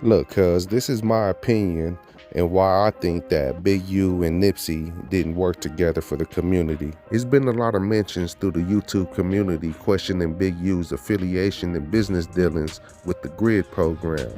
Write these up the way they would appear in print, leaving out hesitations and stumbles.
Look, cuz this is my opinion and why I think that Big U and Nipsey didn't work together for the community. It's been a lot of mentions through the YouTube community questioning Big U's affiliation and business dealings with the GRID program.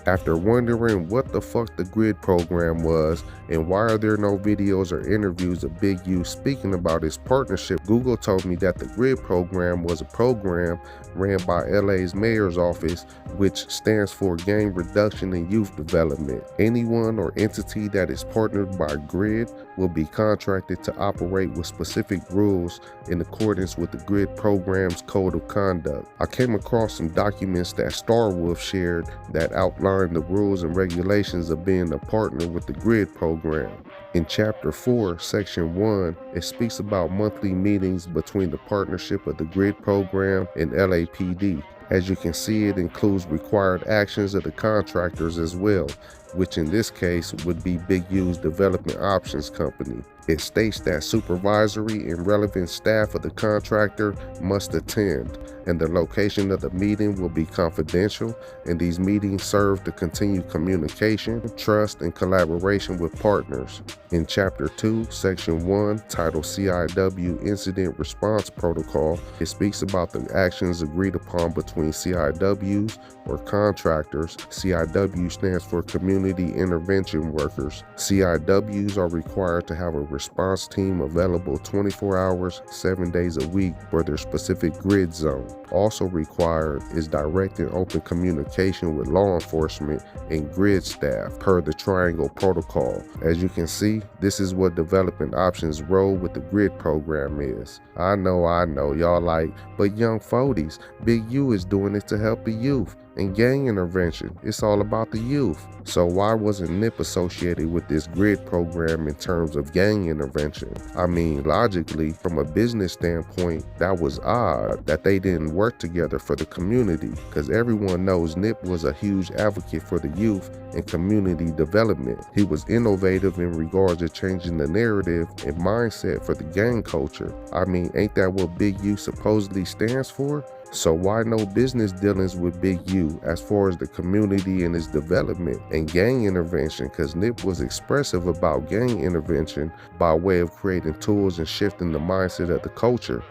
After wondering what the fuck the GRID program was and why are there no videos or interviews of Big U speaking about his partnership, Google told me that the GRID program was a program ran by LA's mayor's office, which stands for Gang Reduction and Youth Development. Anyone or entity that is partnered by GRID will be contracted to operate with specific rules in accordance with the GRID program's code of conduct. I came across some documents that Starwolf shared that outline the rules and regulations of being a partner with the GRID program. In Chapter 4, Section 1, it speaks about monthly meetings between the partnership of the GRID program and LAPD. As you can see, it includes required actions of the contractors as well, which in this case would be Big U's Development Options Company. It states that supervisory and relevant staff of the contractor must attend, and the location of the meeting will be confidential, and these meetings serve to continue communication, trust, and collaboration with partners. In Chapter 2, Section 1, titled CIW Incident Response Protocol, it speaks about the actions agreed upon between CIWs or contractors. CIW stands for Community Intervention Workers. CIWs are required to have a response team available 24 hours, 7 days a week for their specific grid zone. Also required is direct and open communication with law enforcement and grid staff per the Triangle Protocol. As you can see, this is what Development Options role with the GRID program is. I know, y'all like, but young foodies, Big U is doing it to help the youth. And gang intervention, it's all about the youth. So why wasn't Nip associated with this GRID program in terms of gang intervention? I mean, logically, from a business standpoint, that was odd that they didn't work together for the community, because everyone knows Nip was a huge advocate for the youth and community development. He was innovative in regards to changing the narrative and mindset for the gang culture. I mean, ain't that what Big U supposedly stands for? So why no business dealings with Big U as far as the community and its development and gang intervention? Because Nip was expressive about gang intervention by way of creating tools and shifting the mindset of the culture.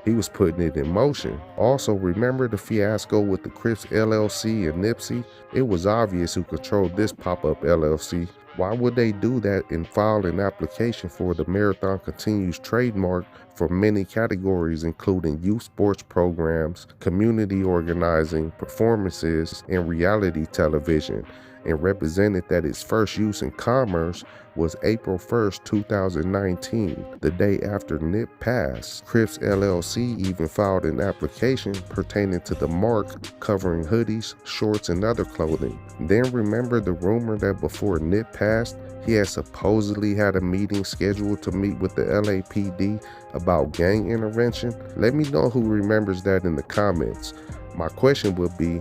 He was putting it in motion. Also, remember the fiasco with the Crips LLC and Nipsey? It was obvious who controlled this pop-up LLC. Why would they do that and file an application for the Marathon Continues trademark for many categories, including youth sports programs, community organizing, performances, and reality television, and represented that its first use in commerce was April 1st, 2019, the day after Nip passed. Crips LLC even filed an application pertaining to the mark covering hoodies, shorts, and other clothing. Then remember the rumor that before Nip passed, he had supposedly had a meeting scheduled to meet with the LAPD about gang intervention? Let me know who remembers that in the comments. My question would be,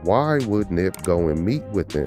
why would Nip go and meet with them?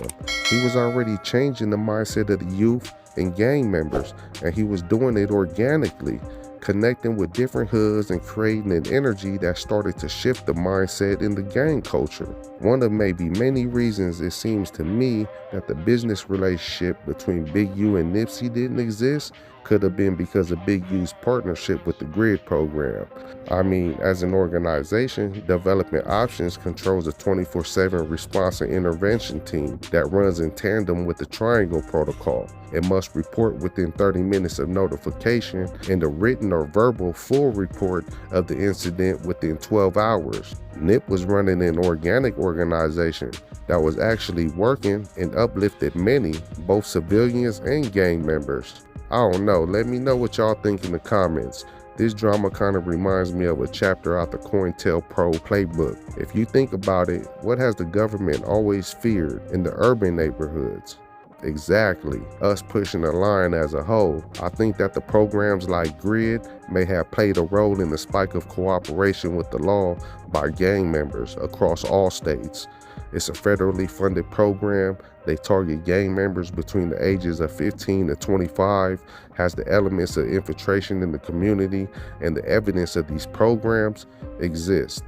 He was already changing the mindset of the youth and gang members, and he was doing it organically, connecting with different hoods and creating an energy that started to shift the mindset in the gang culture. One of maybe many reasons it seems to me that the business relationship between Big U and Nipsey didn't exist could have been because of Big U's partnership with the GRID program. I mean, as an organization, Development Options controls a 24/7 response and intervention team that runs in tandem with the Triangle Protocol. It must report within 30 minutes of notification and a written or verbal full report of the incident within 12 hours. Nip was running an organic organization that was actually working and uplifted many, both civilians and gang members. I don't know, let me know what y'all think in the comments. This drama kind of reminds me of a chapter out the COINTELPRO playbook. If you think about it, what has the government always feared in the urban neighborhoods? Exactly, us pushing the line as a whole. I think that the programs like GRID may have played a role in the spike of cooperation with the law by gang members across all states. It's a federally funded program. They target gang members between the ages of 15 to 25, has the elements of infiltration in the community, and the evidence of these programs exist.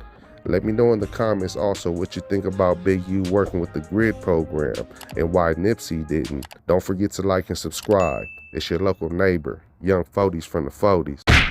Let me know in the comments also what you think about Big U working with the grid program and why Nipsey didn't. Don't forget to like and subscribe. It's your local neighbor, Young 40s from the 40s.